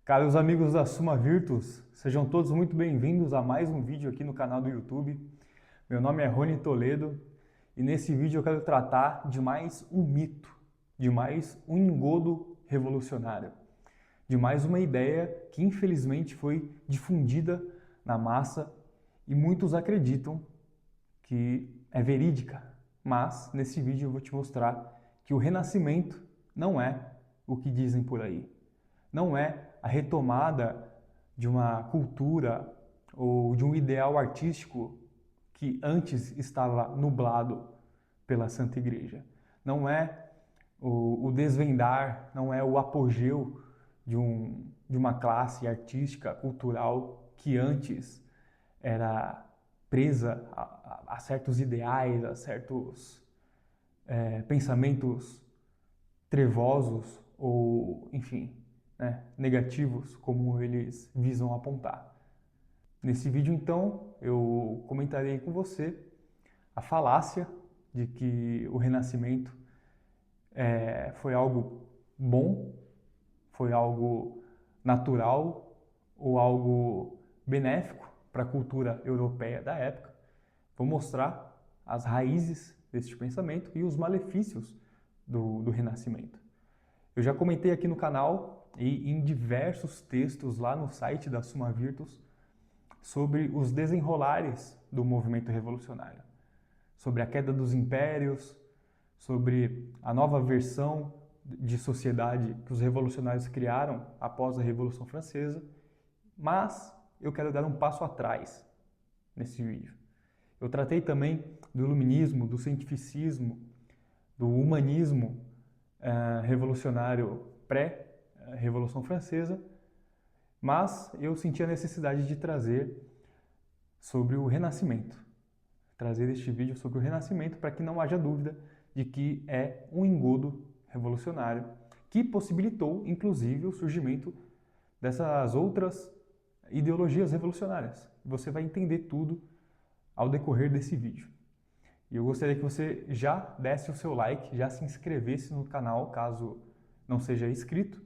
Caros amigos da Suma Virtus, sejam todos muito bem-vindos a mais um vídeo aqui no canal do YouTube. Meu nome é Rony Toledo e nesse vídeo eu quero tratar de mais um mito, de mais um engodo revolucionário, de mais uma ideia que infelizmente foi difundida na massa e muitos acreditam que é verídica. Mas nesse vídeo eu vou te mostrar que o Renascimento não é o que dizem por aí. Não é a retomada de uma cultura ou de um ideal artístico que antes estava nublado pela Santa Igreja. Não é o desvendar, não é o apogeu de uma classe artística, cultural que antes era presa a certos ideais, a certos pensamentos trevosos ou, enfim, negativos, como eles visam apontar. Nesse vídeo, então, eu comentarei com você a falácia de que o Renascimento foi algo bom, foi algo natural ou algo benéfico para a cultura europeia da época. Vou mostrar as raízes deste pensamento e os malefícios do Renascimento. Eu já comentei aqui no canal e em diversos textos lá no site da Suma Virtus sobre os desenrolares do movimento revolucionário, sobre a queda dos impérios, sobre a nova versão de sociedade que os revolucionários criaram após a Revolução Francesa, mas eu quero dar um passo atrás nesse vídeo. Eu tratei também do iluminismo, do cientificismo, do humanismo revolucionário pré-Revolução Francesa, mas eu senti a necessidade de trazer sobre o Renascimento, trazer este vídeo sobre o Renascimento para que não haja dúvida de que é um engodo revolucionário que possibilitou, inclusive, o surgimento dessas outras ideologias revolucionárias. Você vai entender tudo ao decorrer desse vídeo. E eu gostaria que você já desse o seu like, já se inscrevesse no canal, caso não seja inscrito,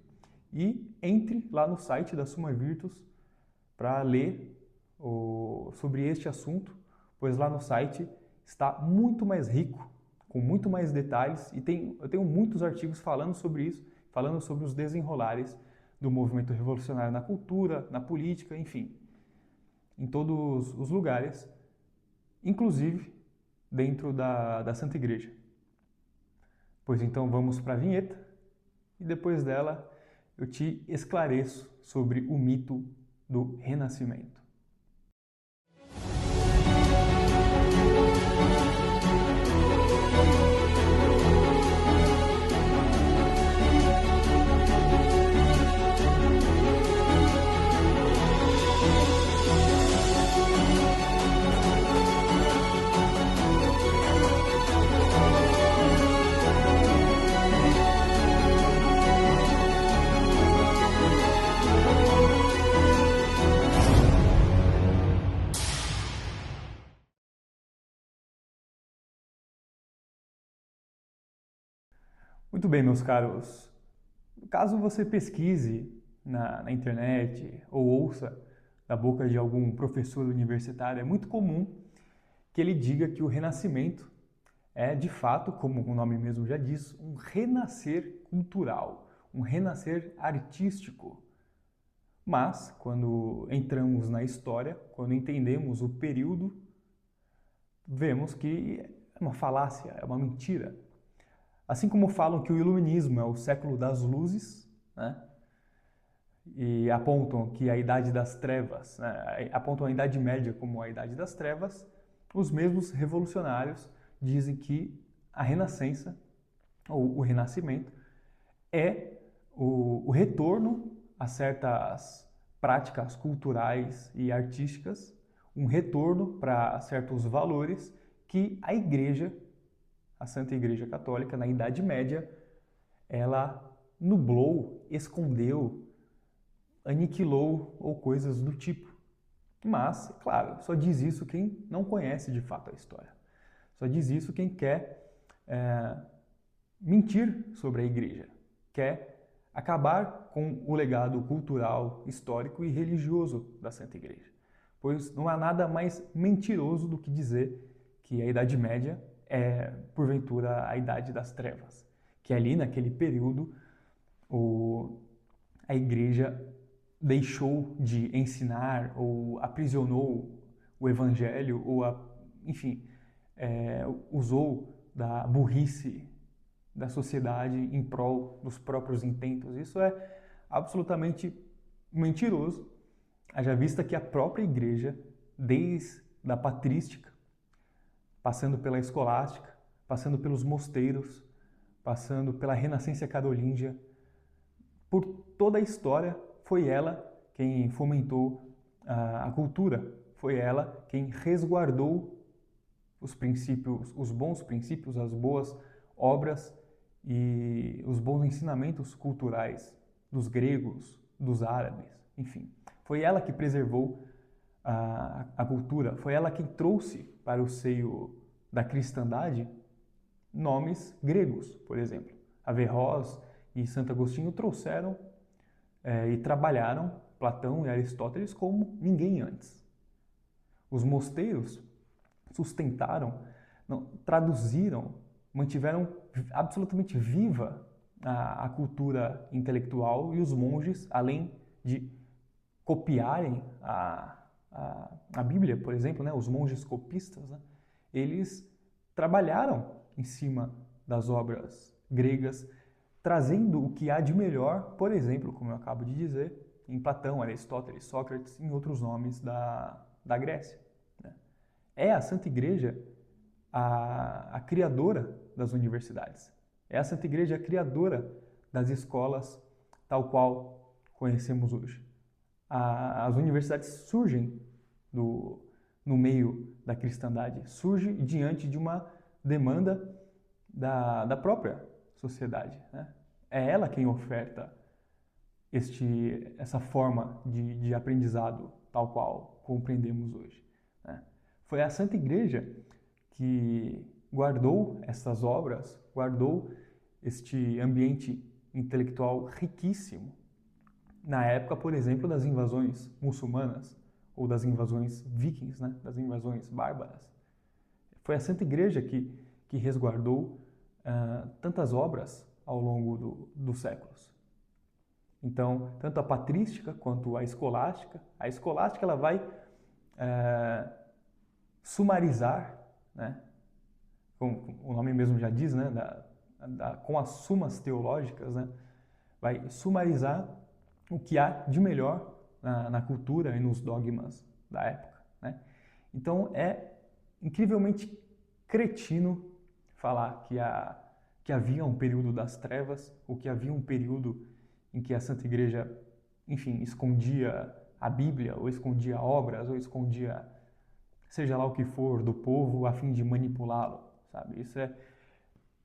e entre lá no site da Suma Virtus para ler sobre este assunto, pois lá no site está muito mais rico, com muito mais detalhes, e eu tenho muitos artigos falando sobre isso, falando sobre os desenrolares do movimento revolucionário na cultura, na política, enfim, em todos os lugares, inclusive dentro da Santa Igreja. Pois então vamos para a vinheta e depois dela eu te esclareço sobre o mito do Renascimento. Muito bem, meus caros. Caso você pesquise na internet ou ouça da boca de algum professor universitário, é muito comum que ele diga que o Renascimento é, de fato, como o nome mesmo já diz, um renascer cultural, um renascer artístico. Mas, quando entramos na história, quando entendemos o período, vemos que é uma falácia, é uma mentira. Assim como falam que o Iluminismo é o século das luzes, né? E apontam que a Idade das Trevas, né? Apontam a Idade Média como a Idade das Trevas, os mesmos revolucionários dizem que a Renascença, ou o Renascimento, é o retorno a certas práticas culturais e artísticas, um retorno para certos valores que a Igreja, a Santa Igreja Católica, na Idade Média, ela nublou, escondeu, aniquilou ou coisas do tipo. Mas, claro, só diz isso quem não conhece de fato a história. Só diz isso quem quer mentir sobre a Igreja, quer acabar com o legado cultural, histórico e religioso da Santa Igreja. Pois não há nada mais mentiroso do que dizer que a Idade Média é, porventura, a Idade das Trevas. Que ali, naquele período, a Igreja deixou de ensinar ou aprisionou o Evangelho ou, enfim, usou da burrice da sociedade em prol dos próprios intentos. Isso é absolutamente mentiroso, haja vista que a própria Igreja, desde a patrística, passando pela escolástica, passando pelos mosteiros, passando pela renascença carolíngia, por toda a história, foi ela quem fomentou a cultura, foi ela quem resguardou os princípios, os bons princípios, as boas obras e os bons ensinamentos culturais dos gregos, dos árabes, enfim. Foi ela que preservou a cultura, foi ela quem trouxe para o seio da cristandade nomes gregos, por exemplo. Averroes e Santo Agostinho trouxeram e trabalharam Platão e Aristóteles como ninguém antes. Os mosteiros sustentaram, traduziram, mantiveram absolutamente viva a cultura intelectual, e os monges, além de copiarem a Bíblia, por exemplo, né, os monges copistas, né, eles trabalharam em cima das obras gregas, trazendo o que há de melhor, por exemplo, como eu acabo de dizer, em Platão, Aristóteles, Sócrates e em outros nomes da Grécia. Né? É a Santa Igreja a criadora das universidades. É a Santa Igreja a criadora das escolas tal qual conhecemos hoje. As universidades surgem no meio da cristandade, surge diante de uma demanda da própria sociedade. Né? É ela quem oferta essa forma de aprendizado tal qual compreendemos hoje. Né? Foi a Santa Igreja que guardou essas obras, guardou este ambiente intelectual riquíssimo na época, por exemplo, das invasões muçulmanas ou das invasões vikings, né? Das invasões bárbaras. Foi a Santa Igreja que resguardou tantas obras ao longo dos séculos. Então, tanto a patrística quanto a escolástica ela vai sumarizar, né? Como o nome mesmo já diz, né? Com as sumas teológicas, né? Vai sumarizar o que há de melhor na cultura e nos dogmas da época. Né? Então, é incrivelmente cretino falar que havia um período das trevas, ou que havia um período em que a Santa Igreja, enfim, escondia a Bíblia, ou escondia obras, ou escondia seja lá o que for do povo a fim de manipulá-lo, sabe? Isso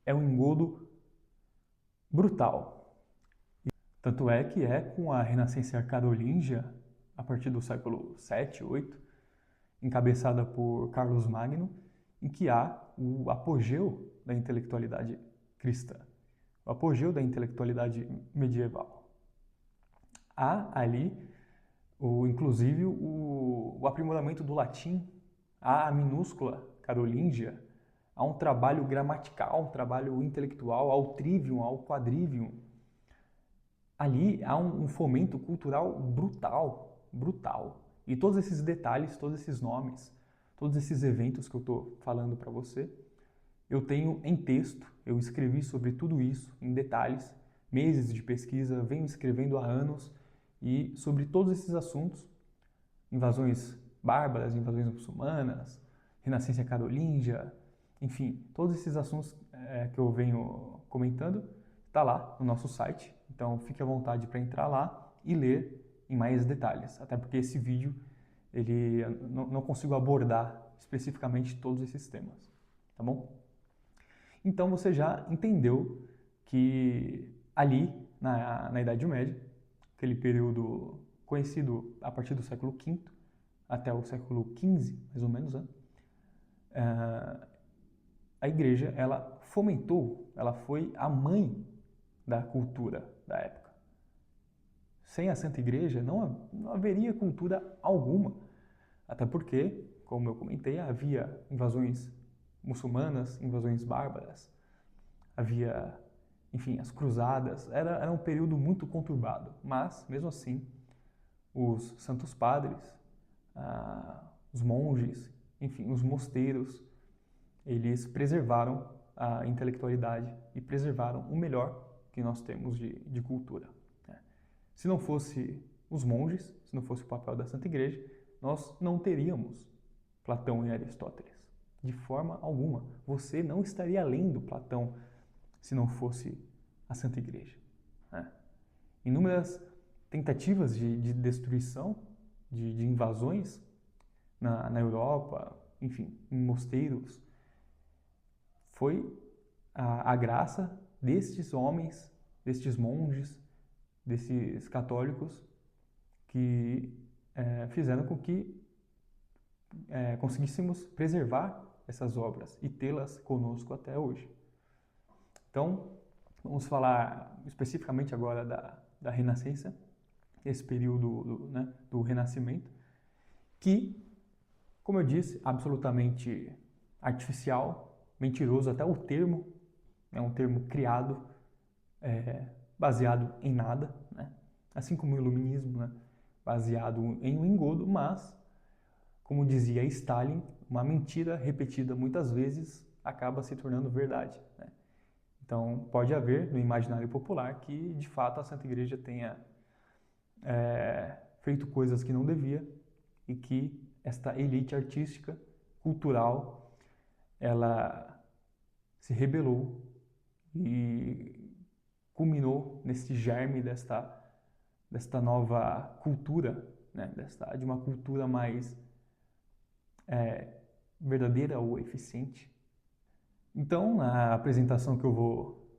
é um engodo brutal. Tanto é que é com a Renascença Carolíngia, a partir do século 7, 8, encabeçada por Carlos Magno, em que há o apogeu da intelectualidade cristã, o apogeu da intelectualidade medieval. Há ali, inclusive, o aprimoramento do latim, há a minúscula carolíngia, há um trabalho gramatical, um trabalho intelectual, ao trivium, ao quadrivium. Ali há um fomento cultural brutal, brutal. E todos esses detalhes, todos esses nomes, todos esses eventos que eu estou falando para você, eu tenho em texto, eu escrevi sobre tudo isso em detalhes, meses de pesquisa, venho escrevendo há anos, e sobre todos esses assuntos, invasões bárbaras, invasões muçulmanas, renascença carolíngia, enfim, todos esses assuntos que eu venho comentando, está lá no nosso site. Então fique à vontade para entrar lá e ler em mais detalhes, até porque esse vídeo ele não consigo abordar especificamente todos esses temas, tá bom? Então você já entendeu que ali na Idade Média, aquele período conhecido a partir do século V até o século XV, mais ou menos, né? A Igreja ela fomentou, ela foi a mãe da cultura da época. sem a Santa Igreja não haveria cultura alguma. Até porque, como eu comentei, havia invasões muçulmanas, invasões bárbaras, havia, enfim, as cruzadas. Era um período muito conturbado, mas, mesmo assim, os santos padres, os monges, enfim, os mosteiros, eles preservaram a intelectualidade e preservaram o melhor que nós temos de cultura. Se não fosse os monges, se não fosse o papel da Santa Igreja, nós não teríamos Platão e Aristóteles. De forma alguma. Você não estaria lendo Platão se não fosse a Santa Igreja. Inúmeras tentativas de destruição, de invasões na Europa, enfim, em mosteiros, foi a graça destes homens, destes monges, desses católicos que fizeram com que conseguíssemos preservar essas obras e tê-las conosco até hoje. Então, vamos falar especificamente agora da Renascença, esse período do Renascimento, que, como eu disse, absolutamente artificial, mentiroso, até o termo é um termo criado, baseado em nada, né? Assim como o iluminismo, né? Baseado em um engodo, mas, como dizia Stalin, uma mentira repetida muitas vezes acaba se tornando verdade, né? Então, pode haver no imaginário popular que, de fato, a Santa Igreja tenha feito coisas que não devia e que esta elite artística, cultural, ela se rebelou e culminou nesse germe desta nova cultura, né? De uma cultura mais verdadeira ou eficiente. Então, na apresentação que eu vou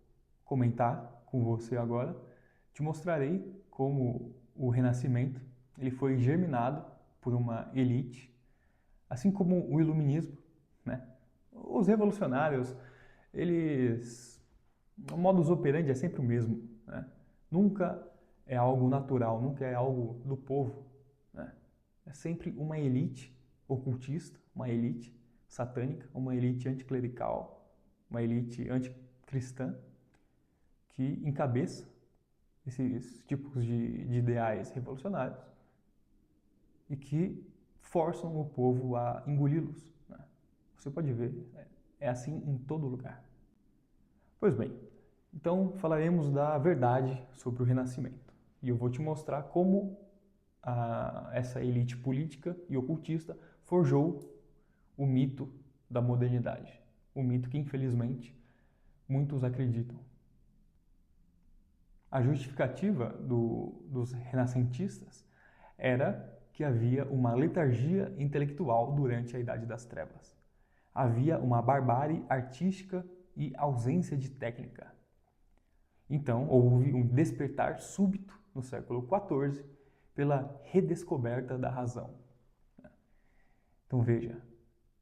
comentar com você agora, te mostrarei como o Renascimento ele foi germinado por uma elite, assim como o Iluminismo, né? Os revolucionários, o modus operandi é sempre o mesmo, né? Nunca é algo natural, nunca é algo do povo, né? É sempre uma elite ocultista, uma elite satânica, uma elite anticlerical, uma elite anticristã que encabeça esses tipos de ideais revolucionários e que forçam o povo a engoli-los, né? Você pode ver, é assim em todo lugar. Pois bem, então falaremos da verdade sobre o Renascimento. E eu vou te mostrar como essa elite política e ocultista forjou o mito da modernidade. O mito que, infelizmente, muitos acreditam. A justificativa dos renascentistas era que havia uma letargia intelectual durante a Idade das Trevas. Havia uma barbárie artística e ausência de técnica. Então, houve um despertar súbito no século XIV pela redescoberta da razão. Então, veja,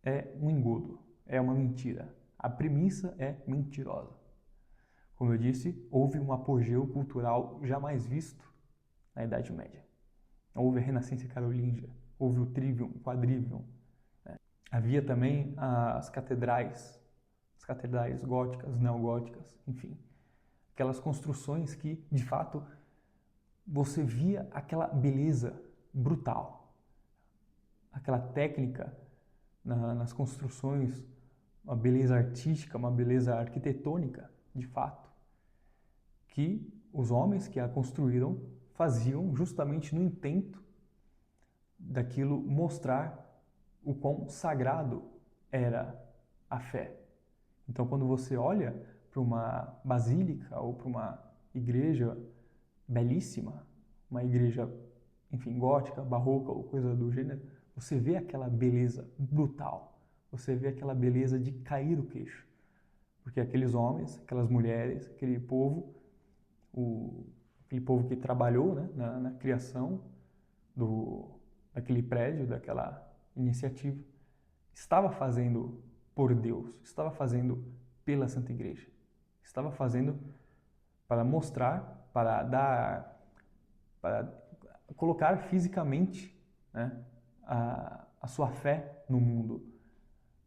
é um engodo, é uma mentira. A premissa é mentirosa. Como eu disse, houve um apogeu cultural jamais visto na Idade Média. Houve a Renascença Carolíngia, houve o Trivium, o Quadrivium. Havia também as catedrais góticas, neogóticas, enfim. Aquelas construções que, de fato, você via aquela beleza brutal. Aquela técnica nas construções, uma beleza artística, uma beleza arquitetônica, de fato, que os homens que a construíram faziam justamente no intento daquilo mostrar o quão sagrado era a fé. Então, quando você olha para uma basílica ou para uma igreja belíssima, uma igreja, enfim, gótica, barroca ou coisa do gênero, você vê aquela beleza brutal, você vê aquela beleza de cair o queixo. Porque aqueles homens, aquelas mulheres, aquele povo que trabalhou, né, na criação daquele prédio, daquela iniciativa, estava fazendo por Deus, estava fazendo pela Santa Igreja, estava fazendo para mostrar, para dar para colocar fisicamente, né, a sua fé no mundo,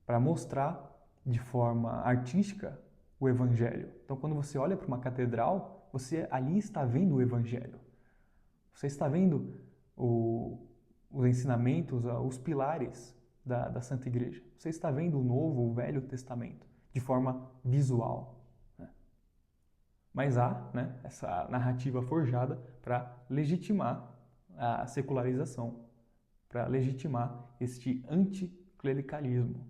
para mostrar de forma artística o Evangelho. Então, quando você olha para uma catedral, você ali está vendo o Evangelho. Você está vendo os ensinamentos, os pilares da Santa Igreja. Você está vendo o Novo, o Velho Testamento, de forma visual. Né? Mas há, né, essa narrativa forjada para legitimar a secularização, para legitimar este anticlericalismo.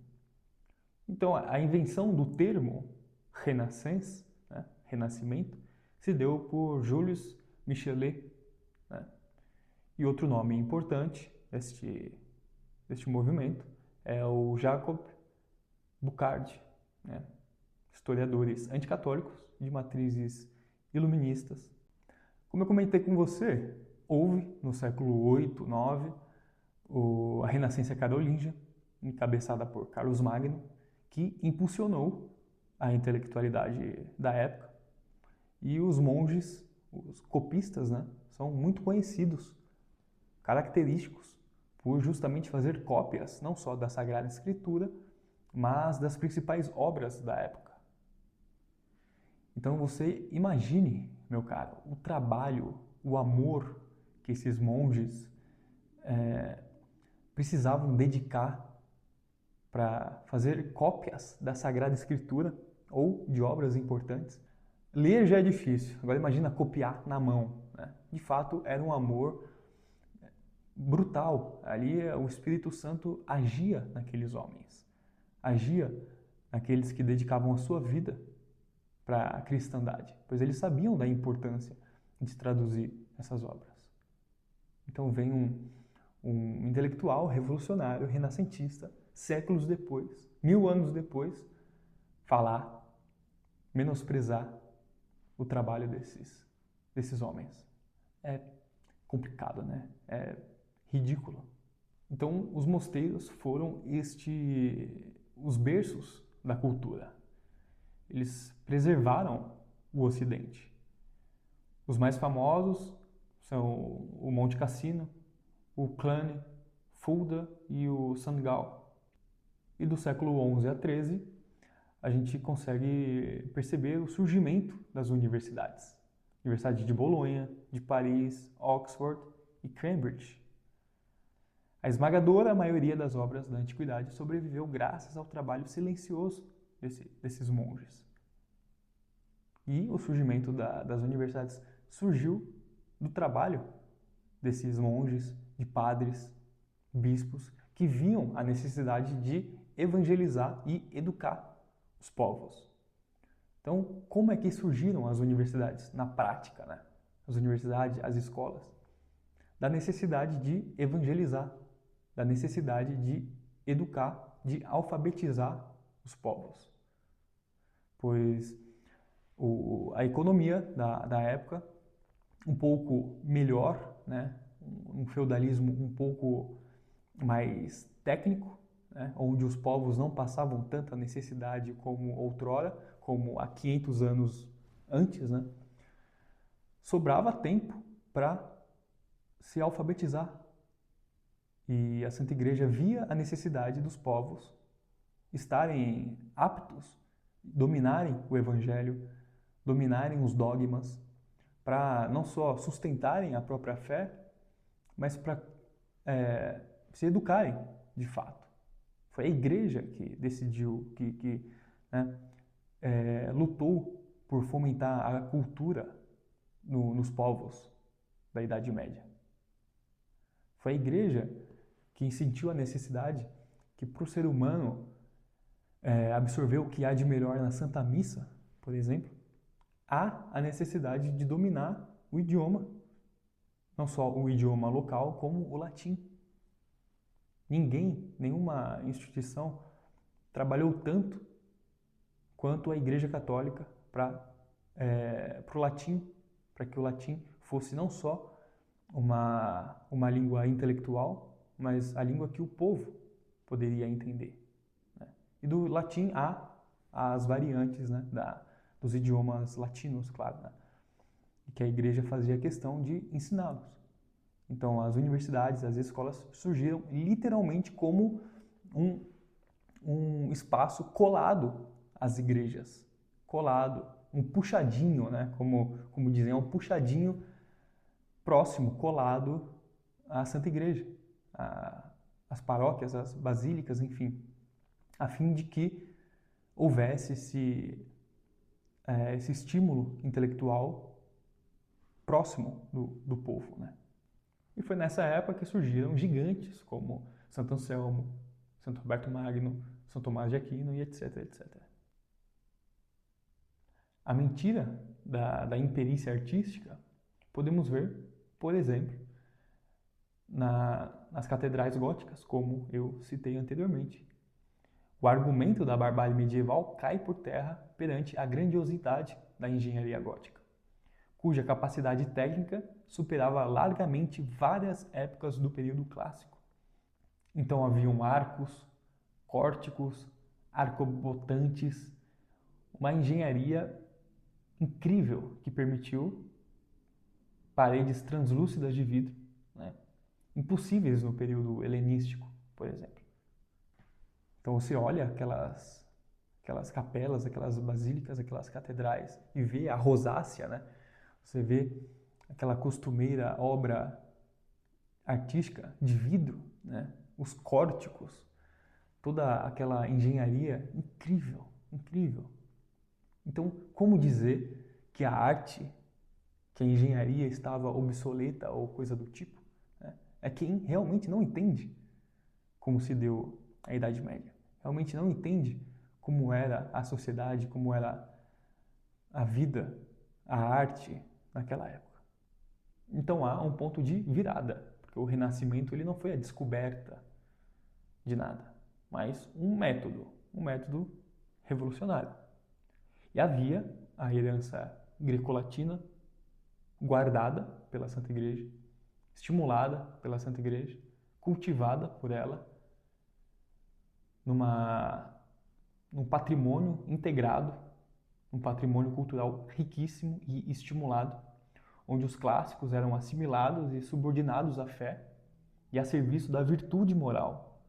Então, a invenção do termo Renaissance, né, Renascimento, se deu por Julius Michelet, né? E outro nome importante deste movimento é o Jacob Burckhardt, né? Historiadores anticatólicos de matrizes iluministas. Como eu comentei com você, houve no século 8, 9, a Renascença Carolíngia, encabeçada por Carlos Magno, que impulsionou a intelectualidade da época. E os monges, os copistas, né, são muito conhecidos, característicos, por justamente fazer cópias, não só da Sagrada Escritura, mas das principais obras da época. Então você imagine, meu caro, o trabalho, o amor que esses monges precisavam dedicar para fazer cópias da Sagrada Escritura ou de obras importantes. Ler já é difícil, agora imagina copiar na mão. Né? De fato, era um amor brutal. Ali o Espírito Santo agia naqueles homens, agia naqueles que dedicavam a sua vida para a cristandade, pois eles sabiam da importância de traduzir essas obras. Então vem um intelectual revolucionário, renascentista, séculos depois, 1000 anos depois, falar, menosprezar o trabalho desses homens. É complicado, né? É ridículo. Então, os mosteiros foram os berços da cultura. Eles preservaram o Ocidente. Os mais famosos são o Monte Cassino, o Cluny, Fulda e o Sandgal. E do século XI a XIII, a gente consegue perceber o surgimento das universidades. Universidade de Bolonha, de Paris, Oxford e Cambridge. A esmagadora maioria das obras da antiguidade sobreviveu graças ao trabalho silencioso desses monges. E o surgimento das universidades surgiu do trabalho desses monges, de padres, bispos, que viam a necessidade de evangelizar e educar os povos. Então, como é que surgiram as universidades na prática, né? As universidades, as escolas? Da necessidade de evangelizar, da necessidade de educar, de alfabetizar os povos. Pois a economia da época, um pouco melhor, né? Um feudalismo um pouco mais técnico, né? Onde os povos não passavam tanta necessidade como outrora, como há 500 anos antes, né? Sobrava tempo para se alfabetizar. E a Santa Igreja via a necessidade dos povos estarem aptos, dominarem o Evangelho, dominarem os dogmas, para não só sustentarem a própria fé, mas para se educarem de fato. Foi a Igreja que decidiu, que lutou por fomentar a cultura nos povos da Idade Média. Foi a Igreja que sentiu a necessidade que para o ser humano absorver o que há de melhor na Santa Missa, por exemplo, há a necessidade de dominar o idioma, não só o idioma local, como o latim. Ninguém, nenhuma instituição trabalhou tanto quanto a Igreja Católica para o latim, para que o latim fosse não só uma língua intelectual, mas a língua que o povo poderia entender. Né? E do latim há as variantes, né, dos idiomas latinos, claro. Né? e que a igreja fazia questão de ensiná-los. Então, as universidades, as escolas surgiram literalmente como um espaço colado às igrejas, colado, um puxadinho, né? Como dizem, é um puxadinho próximo, colado à Santa Igreja, às paróquias, às basílicas, enfim, a fim de que houvesse esse estímulo intelectual próximo do povo, né? E foi nessa época que surgiram gigantes como Santo Anselmo, Santo Roberto Magno, São Tomás de Aquino e etc, etc. A mentira da imperícia artística podemos ver, por exemplo, nas catedrais góticas, como eu citei anteriormente. O argumento da barbárie medieval cai por terra perante a grandiosidade da engenharia gótica, cuja capacidade técnica superava largamente várias épocas do período clássico. Então haviam arcos, córticos, arcobotantes, uma engenharia incrível que permitiu paredes translúcidas de vidro, né? Impossíveis no período helenístico, por exemplo. Então você olha aquelas capelas, aquelas basílicas, aquelas catedrais e vê a rosácea, né? Você vê aquela costumeira obra artística de vidro, né? Os córticos, toda aquela engenharia incrível, incrível. Então, como dizer que a arte, que a engenharia estava obsoleta ou coisa do tipo, né? É quem realmente não entende como se deu a Idade Média. Realmente não entende como era a sociedade, como era a vida, a arte naquela época. Então há um ponto de virada, porque o Renascimento ele não foi a descoberta de nada, mas um método revolucionário. E havia a herança greco-latina guardada pela Santa Igreja, estimulada pela Santa Igreja, cultivada por ela, num patrimônio integrado, um patrimônio cultural riquíssimo e estimulado, onde os clássicos eram assimilados e subordinados à fé e a serviço da virtude moral.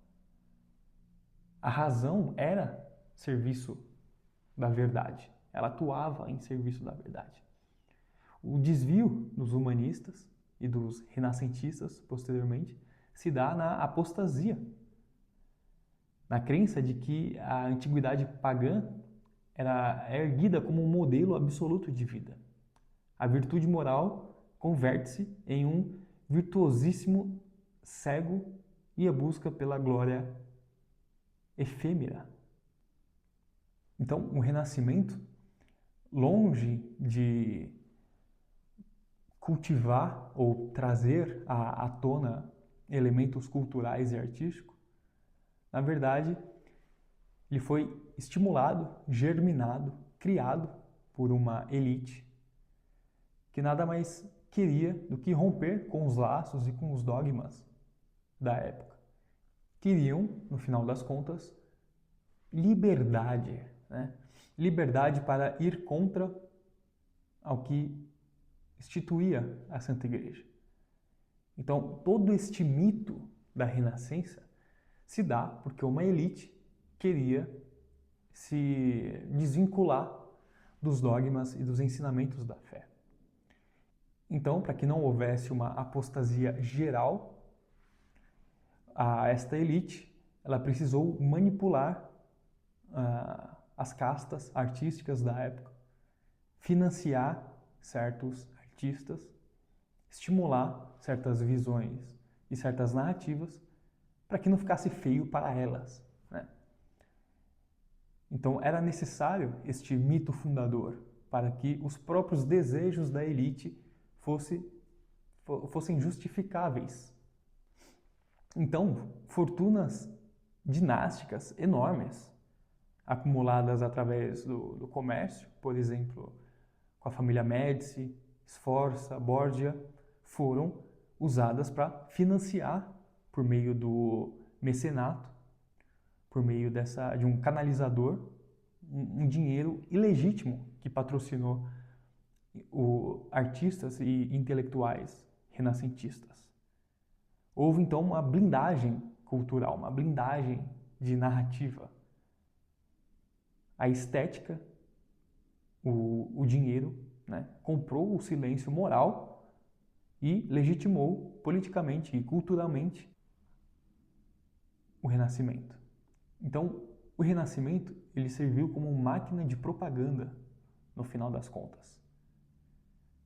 A razão era serviço da verdade, ela atuava em serviço da verdade. O desvio dos humanistas e dos renascentistas, posteriormente, se dá na apostasia, na crença de que a antiguidade pagã era erguida como um modelo absoluto de vida. A virtude moral converte-se em um virtuosíssimo cego e a busca pela glória efêmera. Então, o Renascimento, longe de cultivar ou trazer à tona elementos culturais e artísticos, na verdade, ele foi estimulado, germinado, criado por uma elite que nada mais queria do que romper com os laços e com os dogmas da época. Queriam, no final das contas, liberdade, né? Liberdade para ir contra ao que instituía a Santa Igreja. Então, todo este mito da Renascença se dá porque uma elite queria se desvincular dos dogmas e dos ensinamentos da fé. Então, para que não houvesse uma apostasia geral, esta elite ela precisou manipular as castas artísticas da época, financiar certos artistas, estimular certas visões e certas narrativas para que não ficasse feio para elas, né? Então era necessário este mito fundador para que os próprios desejos da elite fossem justificáveis. Então, fortunas dinásticas enormes, acumuladas através do comércio, por exemplo, com a família Médici, Sforza, Borgia, foram usadas para financiar, por meio do mecenato, por meio de um canalizador, um dinheiro ilegítimo que patrocinou artistas e intelectuais renascentistas. Houve então uma blindagem cultural, uma blindagem de narrativa. A estética, o dinheiro, né, comprou o silêncio moral e legitimou politicamente e culturalmente o Renascimento. Então, o Renascimento ele serviu como máquina de propaganda no final das contas.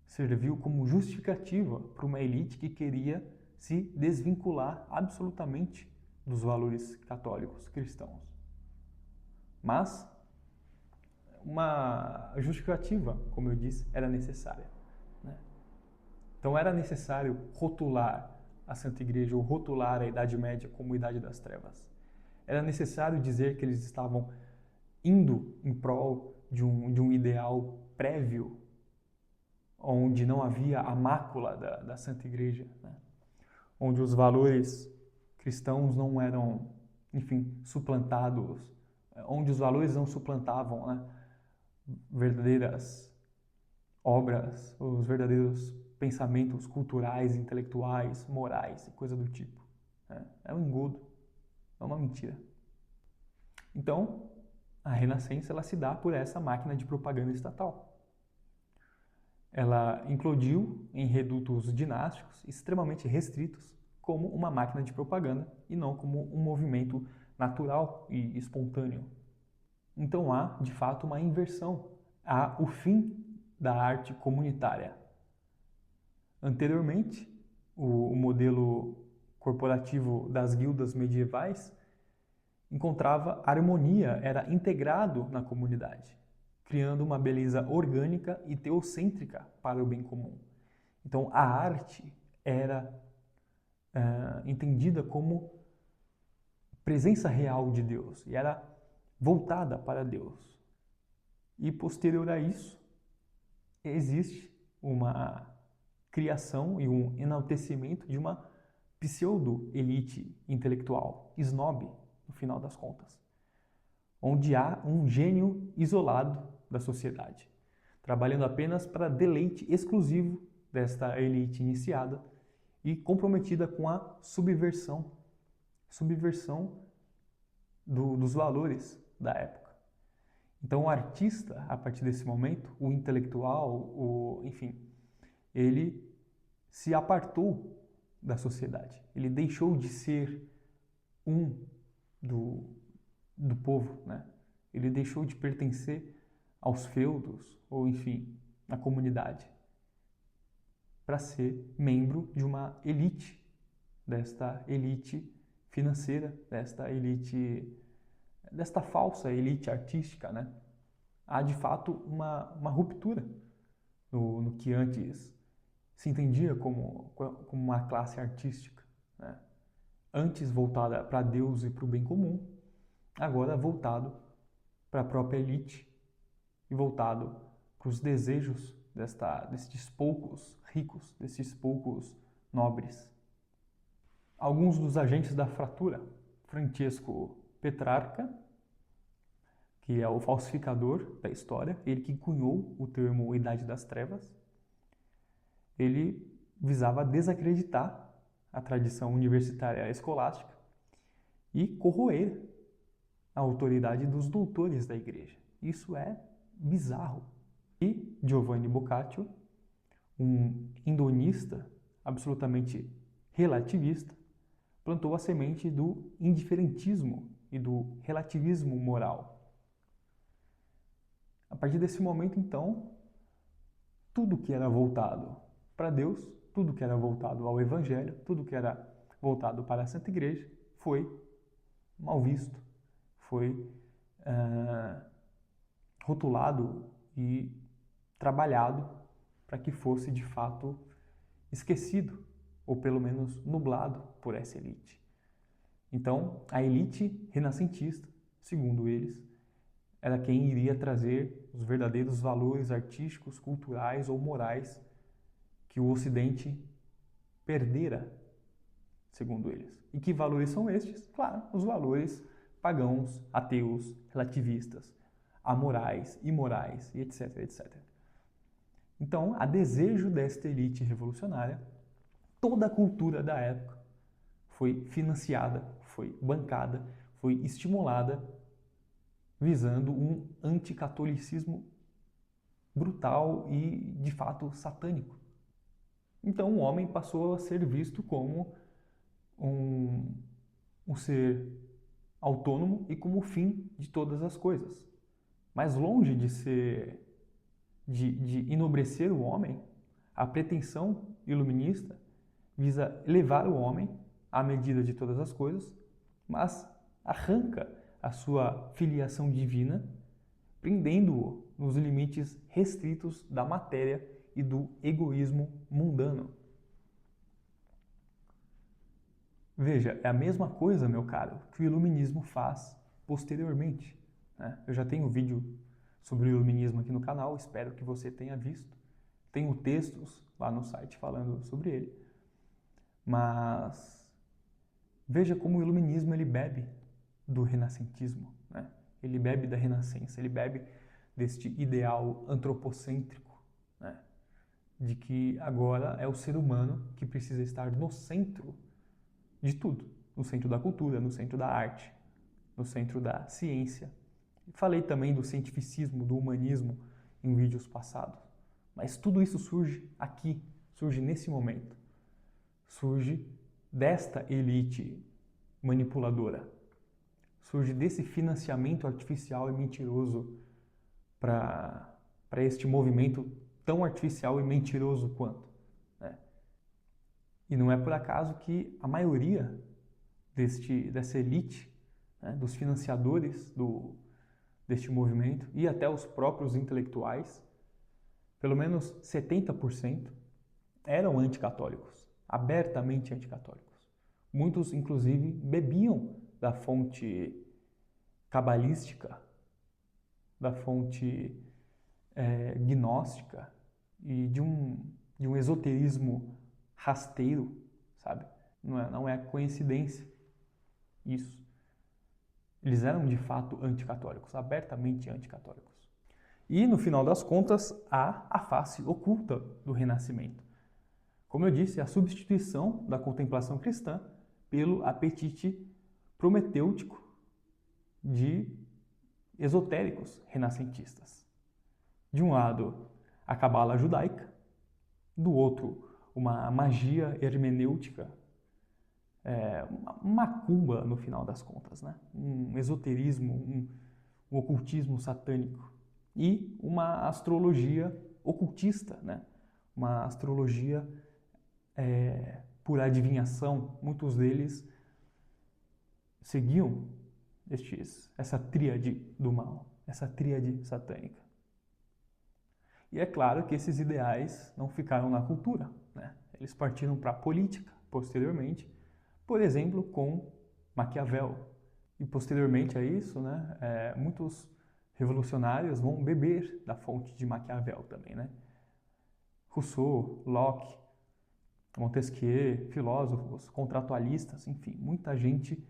Serviu como justificativa para uma elite que queria se desvincular absolutamente dos valores católicos cristãos. Mas uma justificativa, como eu disse, era necessária, né? Então era necessário rotular a Santa Igreja ou rotular a Idade Média como Idade das Trevas. Era necessário dizer que eles estavam indo em prol de um ideal prévio, onde não havia a mácula da Santa Igreja, né? Onde os valores cristãos não eram, enfim, suplantados, onde os valores não suplantavam, né, verdadeiras obras, os verdadeiros pensamentos culturais, intelectuais, morais e coisa do tipo. É um engodo, é uma mentira. Então, a Renascença ela se dá por essa máquina de propaganda estatal. Ela eclodiu em redutos dinásticos extremamente restritos como uma máquina de propaganda e não como um movimento natural e espontâneo. Então há, de fato, uma inversão. Há o fim da arte comunitária. Anteriormente, o modelo corporativo das guildas medievais encontrava harmonia, era integrado na comunidade, criando uma beleza orgânica e teocêntrica para o bem comum. Então, a arte era entendida como presença real de Deus e era voltada para Deus. E posterior a isso, existe uma criação e um enaltecimento de uma pseudo-elite intelectual, snob, no final das contas, onde há um gênio isolado da sociedade, trabalhando apenas para deleite exclusivo desta elite iniciada e comprometida com a subversão dos valores da época. Então o artista, a partir desse momento, o intelectual, enfim, ele se apartou da sociedade. Ele deixou de ser do povo, né? Ele deixou de pertencer aos feudos, ou enfim, à comunidade, para ser membro de uma elite, desta elite financeira, desta falsa elite artística, né? Há de fato uma ruptura no que antes se entendia como uma classe artística, né? Antes voltada para Deus e para o bem comum, agora voltado para a própria elite e voltado para os desejos desses poucos ricos, desses poucos nobres. Alguns dos agentes da fratura: Francesco Petrarca, que é o falsificador da história, ele que cunhou o termo Idade das Trevas. Ele visava desacreditar a tradição universitária escolástica e corroer a autoridade dos doutores da igreja. Isso é bizarro. E Giovanni Boccaccio, um hedonista absolutamente relativista, plantou a semente do indiferentismo e do relativismo moral. A partir desse momento, então, tudo que era voltado para Deus, tudo que era voltado ao Evangelho, tudo que era voltado para a Santa Igreja foi mal visto, foi rotulado e trabalhado para que fosse de fato esquecido, ou pelo menos nublado por essa elite. Então, a elite renascentista, segundo eles, era quem iria trazer os verdadeiros valores artísticos, culturais ou morais que o Ocidente perdera, segundo eles. E que valores são estes? Claro, os valores pagãos, ateus, relativistas, amorais, imorais e etc, etc. Então, a desejo desta elite revolucionária, toda a cultura da época foi financiada, foi bancada, foi estimulada, visando um anticatolicismo brutal e, de fato, satânico. Então, o homem passou a ser visto como um ser autônomo e como o fim de todas as coisas. Mas longe de enobrecer o homem, a pretensão iluminista visa elevar o homem à medida de todas as coisas, mas arranca a sua filiação divina, prendendo-o nos limites restritos da matéria e do egoísmo mundano. Veja, é a mesma coisa, meu caro, que o iluminismo faz posteriormente, né? Eu já tenho um vídeo sobre o iluminismo aqui no canal, espero que você tenha visto. Tenho textos lá no site falando sobre ele. Mas veja como o iluminismo ele bebe do renascentismo, né? Ele bebe da renascença, ele bebe deste ideal antropocêntrico, né? De que agora é o ser humano que precisa estar no centro de tudo, no centro da cultura, no centro da arte, no centro da ciência. Falei também do cientificismo, do humanismo em vídeos passados. Mas tudo isso surge aqui, surge nesse momento. Surge desta elite manipuladora. Surge desse financiamento artificial e mentiroso para este movimento tão artificial e mentiroso quanto. Né? E não é por acaso que a maioria dessa elite, né, dos financiadores deste movimento e até os próprios intelectuais, pelo menos 70% eram anticatólicos, abertamente anticatólicos. Muitos, inclusive, bebiam da fonte cabalística, da fonte gnóstica e de um esoterismo rasteiro, sabe? Não é coincidência isso. Eles eram de fato anticatólicos, abertamente anticatólicos. E no final das contas, há a face oculta do Renascimento. Como eu disse, a substituição da contemplação cristã pelo apetite prometêutico de esotéricos renascentistas. De um lado, a cabala judaica, do outro, uma magia hermenêutica, uma macumba no final das contas, né? Um esoterismo, um ocultismo satânico e uma astrologia ocultista, né? Uma astrologia por adivinhação. Muitos deles seguiam essa tríade do mal, essa tríade satânica. E é claro que esses ideais não ficaram na cultura, né? Eles partiram para a política, posteriormente, por exemplo, com Maquiavel. E posteriormente a isso, né, muitos revolucionários vão beber da fonte de Maquiavel também, né? Rousseau, Locke, Montesquieu, filósofos, contratualistas, enfim, muita gente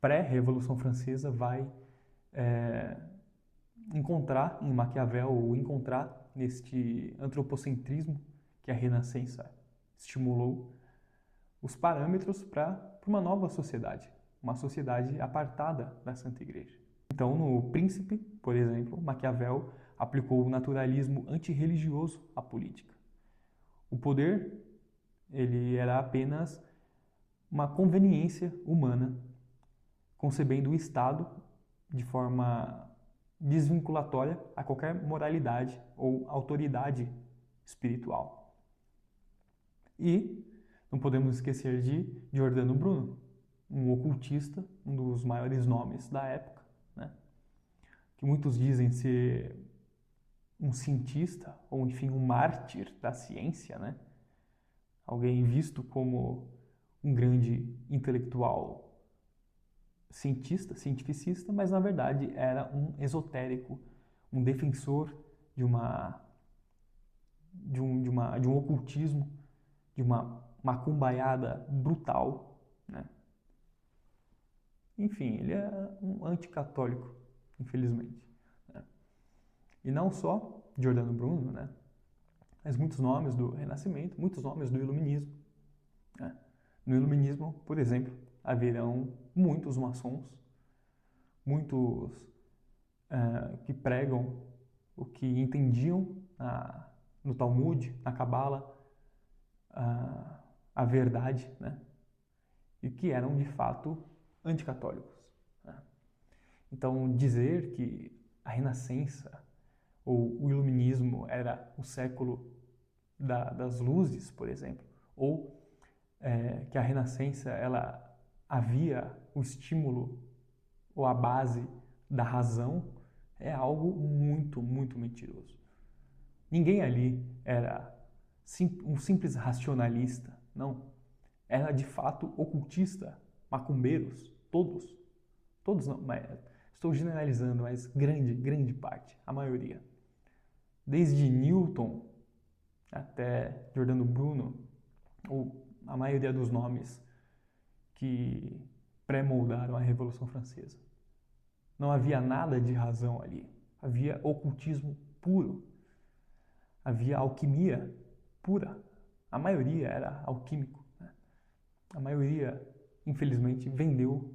pré-Revolução Francesa vai encontrar em Maquiavel ou encontrar neste antropocentrismo que a Renascença estimulou os parâmetros para uma nova sociedade, uma sociedade apartada da Santa Igreja. Então, no Príncipe, por exemplo, Maquiavel aplicou o naturalismo antirreligioso à política. O poder, ele era apenas uma conveniência humana, concebendo o Estado de forma desvinculatória a qualquer moralidade ou autoridade espiritual. E não podemos esquecer de Giordano Bruno, um ocultista, um dos maiores nomes da época, né? Que muitos dizem ser um cientista, ou enfim, um mártir da ciência, né? Alguém visto como um grande intelectual cientista, cientificista, mas na verdade era um esotérico, um defensor de um ocultismo, de uma macumbaiada brutal, né? Enfim, ele é um anticatólico, infelizmente, né? E não só Giordano Bruno, né? Mas muitos nomes do Renascimento, muitos nomes do Iluminismo, né? No Iluminismo, por exemplo, haverão muitos maçons, muitos que pregam o que entendiam no Talmud, na Cabala, a verdade, né? E que eram de fato anticatólicos, né? Então, dizer que a Renascença ou o Iluminismo era o século das luzes, por exemplo, ou que a Renascença ela havia o estímulo ou a base da razão, é algo muito, muito mentiroso. Ninguém ali era um simples racionalista, não. Era de fato ocultista, macumbeiros, todos não, mas estou generalizando, mas grande parte, a maioria. Desde Newton até Giordano Bruno, ou a maioria dos nomes que pré-moldaram a Revolução Francesa. Não havia nada de razão ali. Havia ocultismo puro. Havia alquimia pura. A maioria era alquímico, né? A maioria, infelizmente, vendeu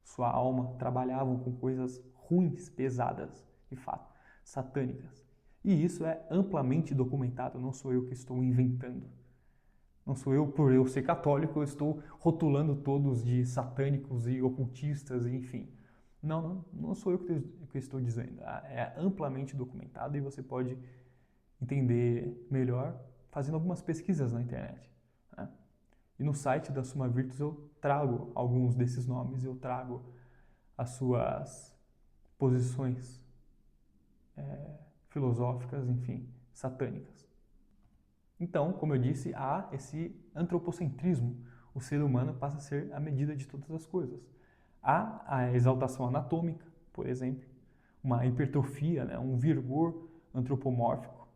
sua alma, trabalhavam com coisas ruins, pesadas, de fato, satânicas. E isso é amplamente documentado, não sou eu que estou inventando. Não sou eu, por eu ser católico, eu estou rotulando todos de satânicos e ocultistas, enfim. Não sou eu que estou dizendo. É amplamente documentado e você pode entender melhor fazendo algumas pesquisas na internet, né? E no site da Summa Virtus eu trago alguns desses nomes, eu trago as suas posições filosóficas, enfim, satânicas. Então, como eu disse, há esse antropocentrismo. O ser humano passa a ser a medida de todas as coisas. Há a exaltação anatômica, por exemplo, uma hipertrofia, né, um vigor antropomórfico,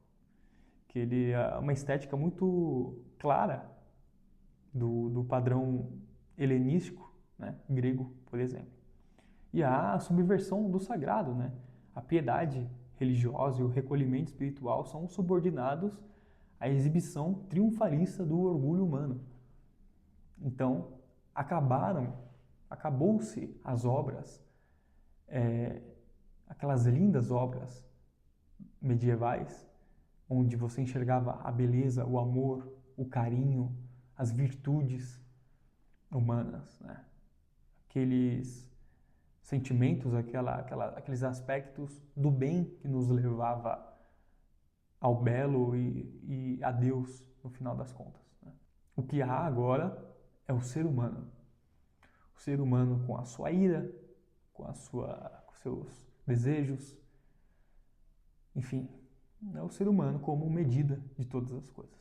que ele é uma estética muito clara do padrão helenístico, né, grego, por exemplo. E há a subversão do sagrado, né? A piedade religiosa e o recolhimento espiritual são subordinados à exibição triunfalista do orgulho humano. Então, acabou-se as obras, aquelas lindas obras medievais, onde você enxergava a beleza, o amor, o carinho, as virtudes humanas, né? Aqueles sentimentos, aqueles aspectos do bem que nos levava ao belo e a Deus no final das contas, né? O que há agora é o ser humano. O ser humano com a sua ira, com seus desejos, enfim, é o ser humano como medida de todas as coisas.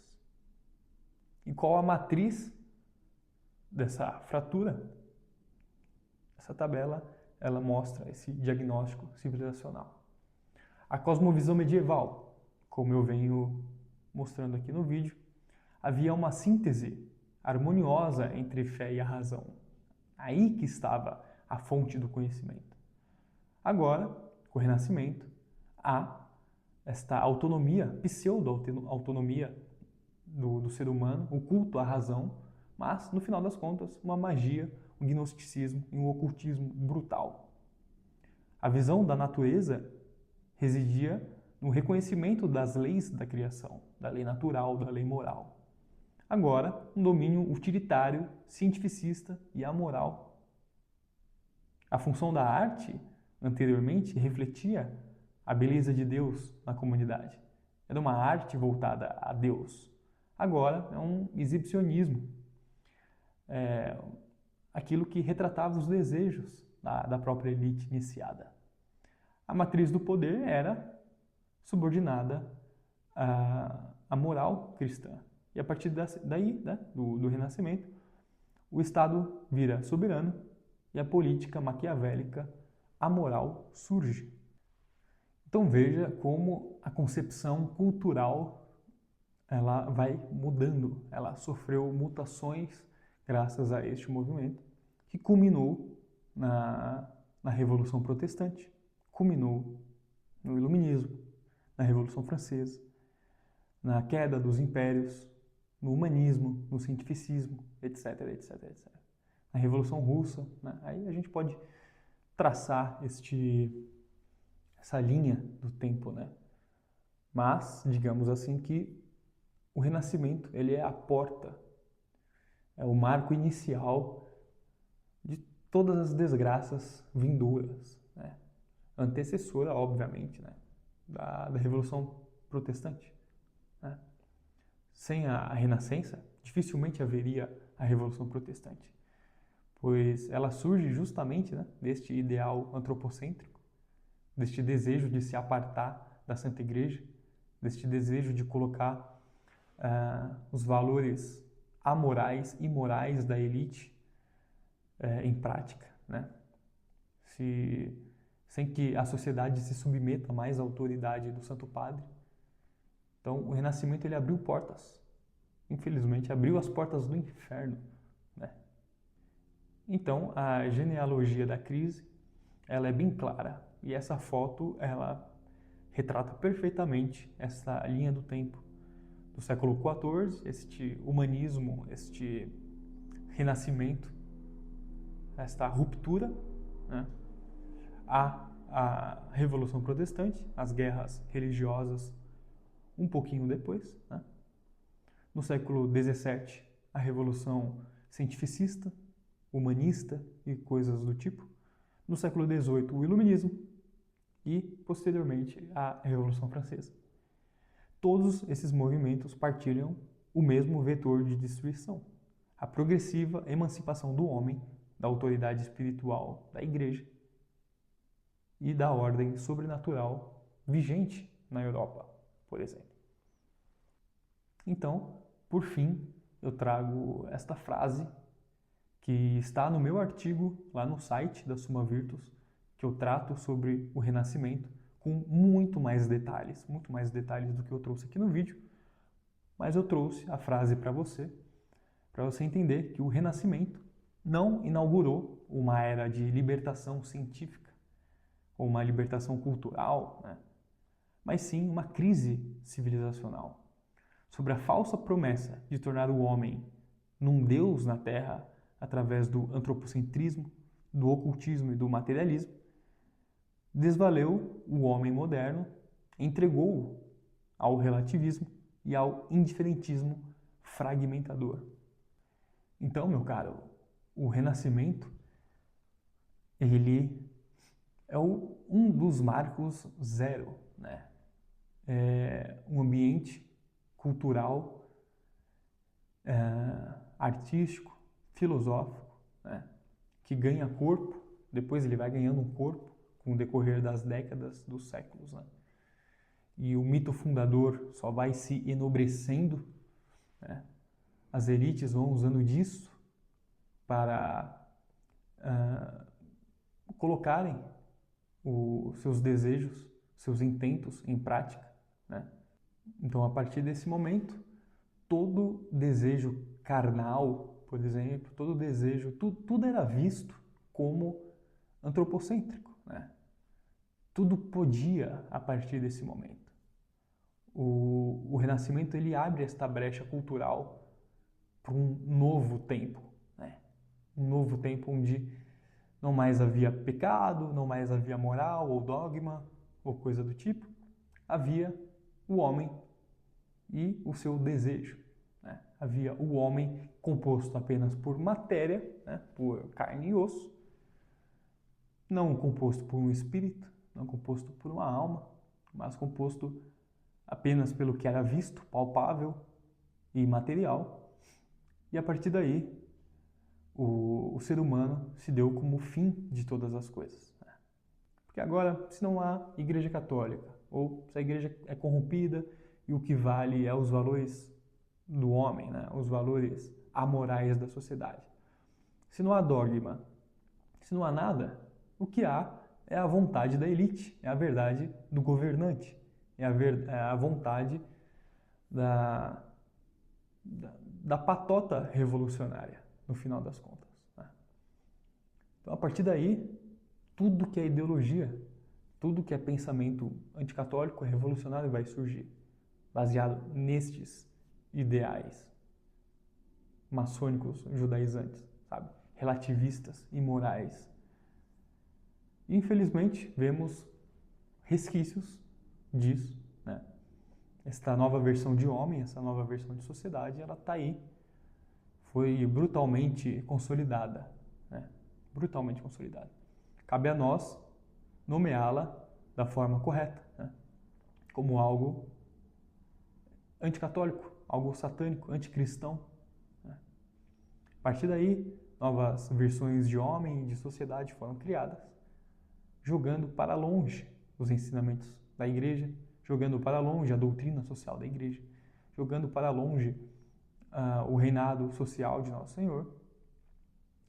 E qual a matriz dessa fratura? Essa tabela, ela mostra esse diagnóstico civilizacional. A cosmovisão medieval, como eu venho mostrando aqui no vídeo, havia uma síntese harmoniosa entre fé e a razão. Aí que estava a fonte do conhecimento. Agora, com o Renascimento, há esta autonomia, pseudo-autonomia do ser humano, o culto à razão, mas, no final das contas, uma magia, um gnosticismo e um ocultismo brutal. A visão da natureza residia no reconhecimento das leis da criação, da lei natural, da lei moral. Agora, um domínio utilitário, cientificista e amoral. A função da arte, anteriormente, refletia a beleza de Deus na comunidade. Era uma arte voltada a Deus. Agora é um exibicionismo. Aquilo que retratava os desejos da própria elite iniciada. A matriz do poder era subordinada à moral cristã. E a partir daí, né, do Renascimento, o Estado vira soberano e a política maquiavélica, amoral, surge. Então veja como a concepção cultural ela vai mudando, ela sofreu mutações graças a este movimento, que culminou na Revolução Protestante, culminou no Iluminismo, na Revolução Francesa, na queda dos impérios, no humanismo, no cientificismo, etc, etc, etc. Na Revolução Russa, né? Aí a gente pode traçar essa linha do tempo, né? Mas, digamos assim, que o Renascimento ele é a porta, é o marco inicial de todas as desgraças vindouras, né? Antecessora, obviamente, né? da Revolução Protestante, né? Sem a Renascença, dificilmente haveria a Revolução Protestante, pois ela surge justamente, né, deste ideal antropocêntrico, deste desejo de se apartar da Santa Igreja, deste desejo de colocar os valores amorais e morais da elite em prática, né? Sem que a sociedade se submeta mais à autoridade do Santo Padre. Então, o Renascimento ele abriu portas. Infelizmente, abriu as portas do inferno, né? Então, a genealogia da crise, ela é bem clara. E essa foto, ela retrata perfeitamente essa linha do tempo do século XIV, este humanismo, este renascimento, esta ruptura, né? A Revolução Protestante, as guerras religiosas um pouquinho depois, né? No século XVII, a Revolução Cientificista, Humanista e coisas do tipo. No século XVIII, o Iluminismo e, posteriormente, a Revolução Francesa. Todos esses movimentos partilham o mesmo vetor de destruição, a progressiva emancipação do homem da autoridade espiritual da Igreja e da ordem sobrenatural vigente na Europa, por exemplo. Então, por fim, eu trago esta frase que está no meu artigo lá no site da Summa Virtus, que eu trato sobre o Renascimento com muito mais detalhes do que eu trouxe aqui no vídeo, mas eu trouxe a frase para você entender que o Renascimento não inaugurou uma era de libertação científica ou uma libertação cultural, né? Mas sim uma crise civilizacional sobre a falsa promessa de tornar o homem num Deus na Terra através do antropocentrismo, do ocultismo e do materialismo, desvaleu o homem moderno, entregou-o ao relativismo e ao indiferentismo fragmentador. Então, meu caro, o Renascimento, ele é um dos marcos zero, né? É um ambiente cultural, artístico, filosófico, né? Que ganha corpo, depois ele vai ganhando um corpo com o decorrer das décadas, dos séculos, né? E o mito fundador só vai se enobrecendo, né? As elites vão usando disso para colocarem os seus desejos, seus intentos em prática, né? Então, a partir desse momento, todo desejo carnal, por exemplo, todo desejo, tudo era visto como antropocêntrico, né? Tudo podia a partir desse momento. O Renascimento ele abre esta brecha cultural para um novo tempo, né? Um novo tempo onde não mais havia pecado, não mais havia moral ou dogma ou coisa do tipo. Havia o homem e o seu desejo, né? Havia o homem composto apenas por matéria, né? Por carne e osso, não composto por um espírito, não composto por uma alma, mas composto apenas pelo que era visto, palpável e material. E a partir daí, o ser humano se deu como fim de todas as coisas, né? Porque agora, se não há Igreja Católica, ou se a Igreja é corrompida e o que vale é os valores do homem, né? Os valores amorais da sociedade. Se não há dogma, se não há nada, o que há é a vontade da elite, é a verdade do governante, é a vontade da patota revolucionária, no final das contas, né? Então, a partir daí, tudo que é ideologia, tudo que é pensamento anticatólico, revolucionário vai surgir. baseado nestes ideais maçônicos judaizantes, sabe? Relativistas e morais. Infelizmente, vemos resquícios disso, né? Esta nova versão de homem, essa nova versão de sociedade, ela está aí, foi brutalmente consolidada, né? Brutalmente consolidada. Cabe a nós nomeá-la da forma correta, né? Como algo anticatólico, algo satânico, anticristão, né? A partir daí, novas versões de homem e de sociedade foram criadas, jogando para longe os ensinamentos da igreja, jogando para longe a doutrina social da igreja, jogando para longe o reinado social de Nosso Senhor.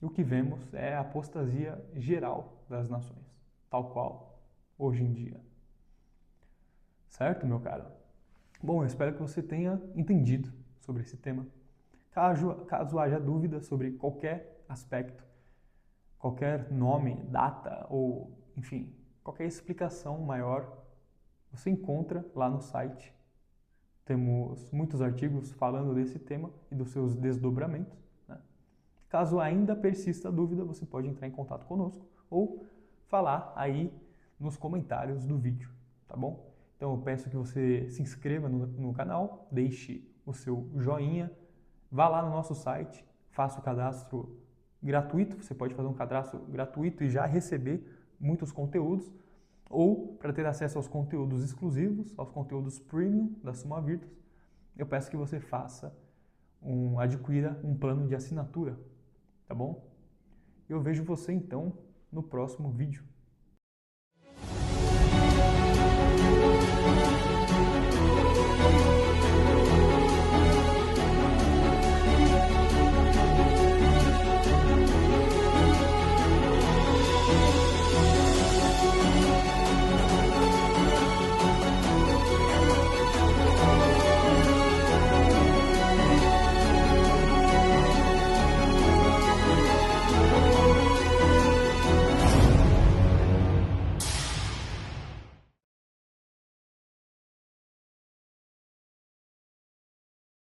E o que vemos é a apostasia geral das nações, tal qual hoje em dia. Certo, meu caro? Bom, eu espero que você tenha entendido sobre esse tema. Caso haja dúvida sobre qualquer aspecto, qualquer nome, data ou, enfim, qualquer explicação maior, você encontra lá no site. Temos muitos artigos falando desse tema e dos seus desdobramentos, né? Caso ainda persista a dúvida, você pode entrar em contato conosco ou falar aí nos comentários do vídeo, tá bom? Então eu peço que você se inscreva no canal, deixe o seu joinha, vá lá no nosso site, faça o cadastro gratuito, você pode fazer um cadastro gratuito e já receber muitos conteúdos, ou para ter acesso aos conteúdos exclusivos, aos conteúdos premium da Summa Virtus, eu peço que você adquira um plano de assinatura, tá bom? Eu vejo você então no próximo vídeo.